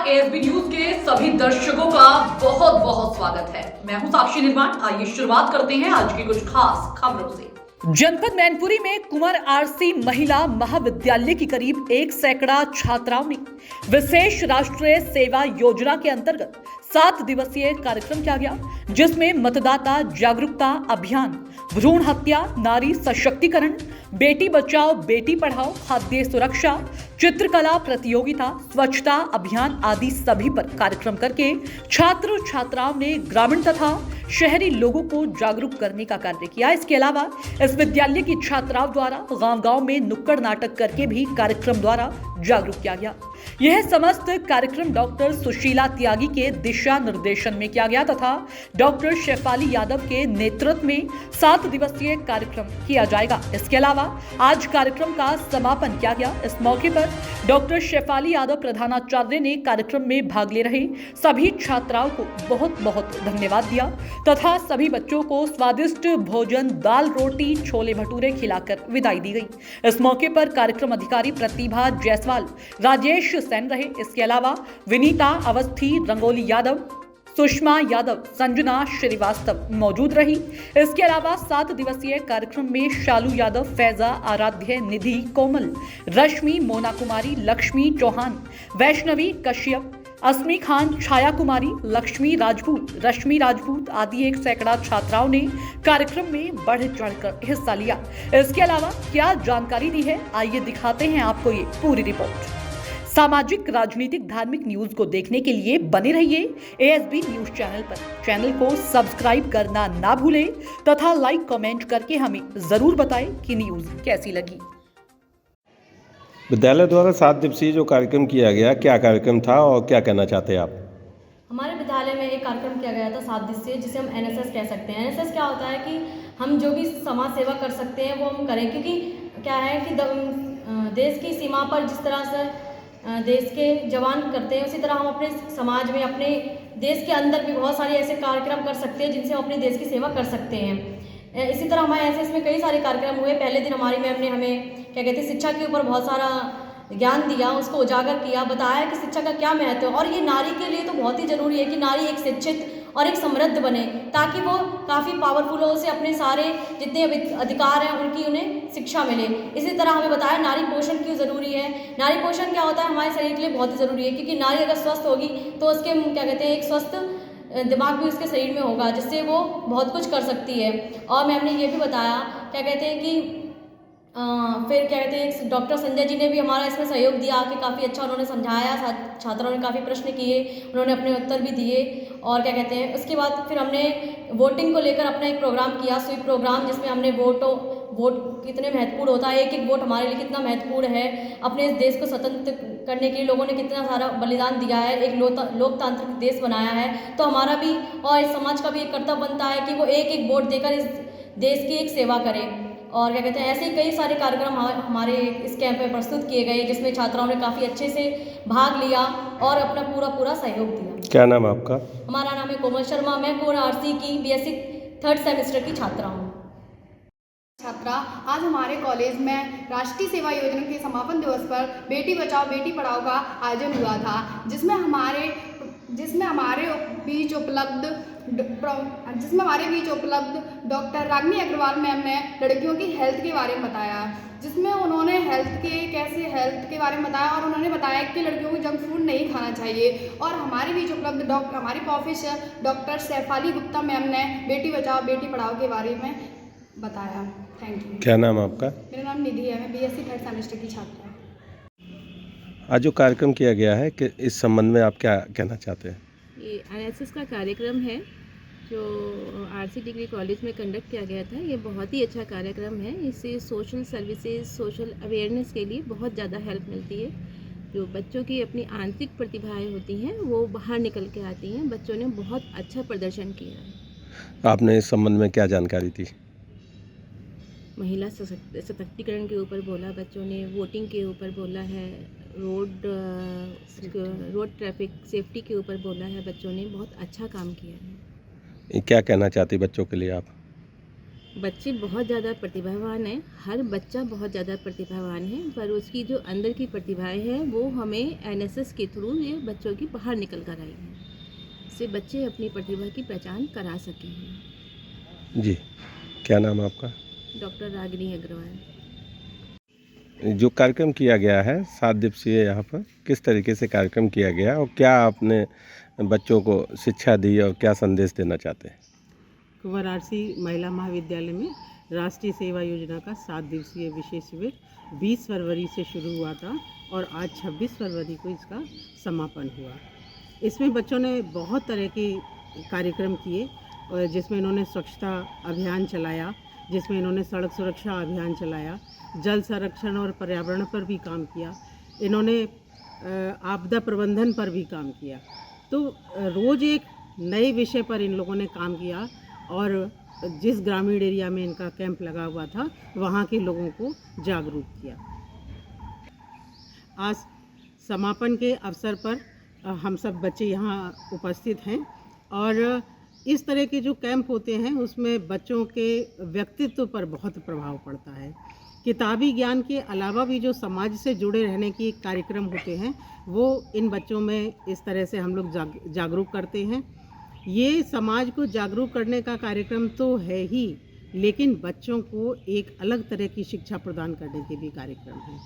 ASB news के सभी दर्शकों का बहुत बहुत स्वागत है। मैं हूं साक्षी निर्माण। आइए शुरुआत करते हैं आज की कुछ खास खबरों से। जनपद मैनपुरी में कुंवर आरसी महिला महाविद्यालय की करीब 100 छात्राओं ने विशेष राष्ट्रीय सेवा योजना के अंतर्गत 7 दिवसीय कार्यक्रम किया गया, जिसमें मतदाता जागरूकता अभियान, भ्रूण हत्या, नारी सशक्तिकरण, बेटी बचाओ बेटी पढ़ाओ, खाद्य सुरक्षा, चित्रकला प्रतियोगिता, स्वच्छता अभियान आदि सभी पर कार्यक्रम करके छात्र छात्राओं ने ग्रामीण तथा शहरी लोगों को जागरूक करने का कार्य किया। इसके अलावा इस विद्यालय की छात्राओं द्वारा गांव-गांव में नुक्कड़ नाटक करके भी कार्यक्रम द्वारा जागरूक किया गया। यह समस्त कार्यक्रम डॉक्टर सुशीला त्यागी के दिशा निर्देशन में किया गया तथा डॉक्टर शेफाली यादव के नेतृत्व में 7 दिवसीय कार्यक्रम किया जाएगा। इसके अलावा आज कार्यक्रम का समापन किया गया। इस मौके पर डॉक्टर शेफाली यादव प्रधानाचार्य ने कार्यक्रम में भाग ले रहे सभी छात्राओं को बहुत बहुत धन्यवाद दिया तथा सभी बच्चों को स्वादिष्ट भोजन, दाल रोटी, छोले भटूरे खिलाकर विदाई दी गई। इस मौके पर कार्यक्रम अधिकारी प्रतिभा जायसवाल, राजेश सेन रहे। इसके अलावा विनीता अवस्थी, रंगोली यादव, सुषमा यादव, संजना श्रीवास्तव मौजूद रही। इसके अलावा 7 दिवसीय कार्यक्रम में शालू यादव, फैजा, आराध्य, निधि, कोमल, रश्मि, मोना कुमारी, लक्ष्मी चौहान, वैष्णवी कश्यप, अस्मी खान, छाया कुमारी, लक्ष्मी राजपूत, रश्मि राजपूत आदि 100 छात्राओं ने कार्यक्रम में बढ़ चढ़कर हिस्सा लिया। इसके अलावा क्या जानकारी दी है, आइए दिखाते हैं आपको ये पूरी रिपोर्ट। सामाजिक, राजनीतिक, धार्मिक न्यूज को देखने के लिए बने रहिए एएसबी न्यूज चैनल पर। चैनल को सब्सक्राइब करना ना भूलें तथा लाइक कमेंट करके हमें जरूर बताएं कि न्यूज कैसी लगी। विद्यालय द्वारा 7 दिवसीय जो कार्यक्रम किया गया, क्या कार्यक्रम था और क्या कहना चाहते हैं आप? हमारे विद्यालय में एक कार्यक्रम किया गया था 7 दिवसीय, जिसे हम एनएसएस कह सकते हैं। एनएसएस क्या होता है कि हम जो भी समाज सेवा कर सकते हैं वो हम करें, क्योंकि क्या है कि देश की सीमा पर जिस तरह से देश के जवान करते हैं, उसी तरह हम अपने समाज में, अपने देश के अंदर भी बहुत सारे ऐसे कार्यक्रम कर सकते हैं जिनसे हम अपने देश की सेवा कर सकते हैं। इसी तरह हमारे एनएसएस में कई सारे कार्यक्रम हुए। पहले दिन हमारी मैम ने हमें क्या कहते हैं शिक्षा के ऊपर बहुत सारा ज्ञान दिया, उसको उजागर किया, बताया कि शिक्षा का क्या महत्व है और ये नारी के लिए तो बहुत ही ज़रूरी है कि नारी एक शिक्षित और एक समृद्ध बने, ताकि वो काफ़ी पावरफुल हो, उसे अपने सारे जितने अधिकार हैं उनकी उन्हें शिक्षा मिले। इसी तरह हमें बताया नारी पोषण क्यों ज़रूरी है। नारी पोषण क्या होता है, हमारे शरीर के लिए बहुत ही ज़रूरी है, क्योंकि नारी अगर स्वस्थ होगी तो उसके क्या कहते हैं एक स्वस्थ दिमाग भी उसके शरीर में होगा, जिससे वो बहुत कुछ कर सकती है। और मैम ने ये भी बताया क्या कहते हैं कि फिर क्या कहते हैं डॉक्टर संजय जी ने भी हमारा इसमें सहयोग दिया कि काफ़ी अच्छा उन्होंने समझाया, छात्रों ने काफ़ी प्रश्न किए, उन्होंने अपने उत्तर भी दिए। और क्या कहते हैं उसके बाद फिर हमने वोटिंग को लेकर अपना एक प्रोग्राम किया, स्वीप प्रोग्राम, जिसमें हमने वोट कितने महत्वपूर्ण होता है, एक एक वोट हमारे लिए कितना महत्वपूर्ण है, अपने देश को स्वतंत्र करने के लिए लोगों ने कितना सारा बलिदान दिया है, एक लोकतांत्रिक देश बनाया है। तो हमारा भी और इस समाज का भी एक कर्तव्य बनता है कि वो एक एक वोट देकर इस देश की एक सेवा करें। और क्या कहते हैं ऐसे ही कई सारे कार्यक्रम हमारे इस कैंप में प्रस्तुत किए गए, जिसमें छात्राओं ने काफ़ी अच्छे से भाग लिया और अपना पूरा सहयोग दिया। क्या नाम है आपका? हमारा नाम है कोमल शर्मा। मैं कुंवर आरसी की बीएससी 3rd सेमेस्टर की छात्रा हूँ। आज हमारे कॉलेज में राष्ट्रीय सेवा योजना के समापन दिवस पर बेटी बचाओ बेटी पढ़ाओ का आयोजन हुआ था, जिसमें हमारे बीच उपलब्ध डॉक्टर रागिनी अग्रवाल मैम ने लड़कियों की हेल्थ के बारे में बताया, जिसमें उन्होंने हेल्थ के बारे में बताया और उन्होंने बताया कि लड़कियों को जंक फूड नहीं खाना चाहिए। और हमारे बीच उपलब्ध हमारी professor doctor Shefali Gupta ma'am ने बेटी बचाओ बेटी पढ़ाओ के बारे में बताया। Thank you. क्या नाम है आपका? मेरा नाम निधि है, मैं बीएससी 3rd सेमेस्टर की छात्रा हूँ। आज जो कार्यक्रम किया गया है कि इस संबंध में आप क्या कहना चाहते हैं? ये एनएसएस का कार्यक्रम है जो आरसी डिग्री कॉलेज में कंडक्ट किया गया था। ये बहुत ही अच्छा कार्यक्रम है। इससे सोशल सर्विसेज, सोशल अवेयरनेस के लिए बहुत ज़्यादा हेल्प मिलती है। जो बच्चों की अपनी आंतरिक प्रतिभाएं होती हैं वो बाहर निकल के आती हैं। बच्चों ने बहुत अच्छा प्रदर्शन किया है। आपने इस संबंध में क्या जानकारी दी? महिला सशक्तिकरण के ऊपर बोला बच्चों ने, वोटिंग के ऊपर बोला है, रोड ट्रैफिक सेफ्टी के ऊपर बोला है। बच्चों ने बहुत अच्छा काम किया है। क्या कहना चाहती बच्चों के लिए आप? बच्चे बहुत ज़्यादा प्रतिभावान हैं, हर बच्चा बहुत ज़्यादा प्रतिभावान है, पर उसकी जो अंदर की प्रतिभाएं हैं वो हमें एनएसएस के थ्रू ये बच्चों की बाहर निकल कर आई हैं, इससे बच्चे अपनी प्रतिभा की पहचान करा सके हैं। जी, क्या नाम आपका? डॉक्टर रागिनी अग्रवाल। जो कार्यक्रम किया गया है 7 दिवसीय, यहाँ पर किस तरीके से कार्यक्रम किया गया और क्या आपने बच्चों को शिक्षा दी और क्या संदेश देना चाहते हैं? कुंवर आरसी महिला महाविद्यालय में राष्ट्रीय सेवा योजना का 7 दिवसीय विशेष शिविर 20 फरवरी से शुरू हुआ था और आज 26 फरवरी को इसका समापन हुआ। इसमें बच्चों ने बहुत तरह के कार्यक्रम किए और जिसमें इन्होंने स्वच्छता अभियान चलाया, जिसमें इन्होंने सड़क सुरक्षा अभियान चलाया, जल संरक्षण और पर्यावरण पर भी काम किया, इन्होंने आपदा प्रबंधन पर भी काम किया। तो रोज़ एक नए विषय पर इन लोगों ने काम किया और जिस ग्रामीण एरिया में इनका कैंप लगा हुआ था वहाँ के लोगों को जागरूक किया। आज समापन के अवसर पर हम सब बच्चे यहाँ उपस्थित हैं और इस तरह के जो कैंप होते हैं उसमें बच्चों के व्यक्तित्व पर बहुत प्रभाव पड़ता है। किताबी ज्ञान के अलावा भी जो समाज से जुड़े रहने की कार्यक्रम होते हैं वो इन बच्चों में इस तरह से हम लोग जागरूक करते हैं। ये समाज को जागरूक करने का कार्यक्रम तो है ही, लेकिन बच्चों को एक अलग तरह की शिक्षा प्रदान करने के भी कार्यक्रम है।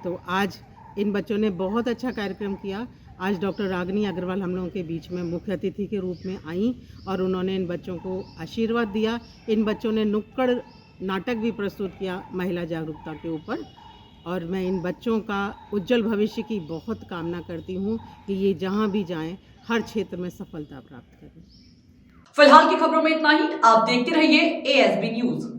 तो आज इन बच्चों ने बहुत अच्छा कार्यक्रम किया। आज डॉक्टर रागिनी अग्रवाल हम लोगों के बीच में मुख्य अतिथि के रूप में आई और उन्होंने इन बच्चों को आशीर्वाद दिया। इन बच्चों ने नुक्कड़ नाटक भी प्रस्तुत किया महिला जागरूकता के ऊपर और मैं इन बच्चों का उज्जवल भविष्य की बहुत कामना करती हूँ कि ये जहाँ भी जाएं हर क्षेत्र में सफलता प्राप्त करें। फिलहाल की खबरों में इतना ही। आप देखते रहिए ASB न्यूज।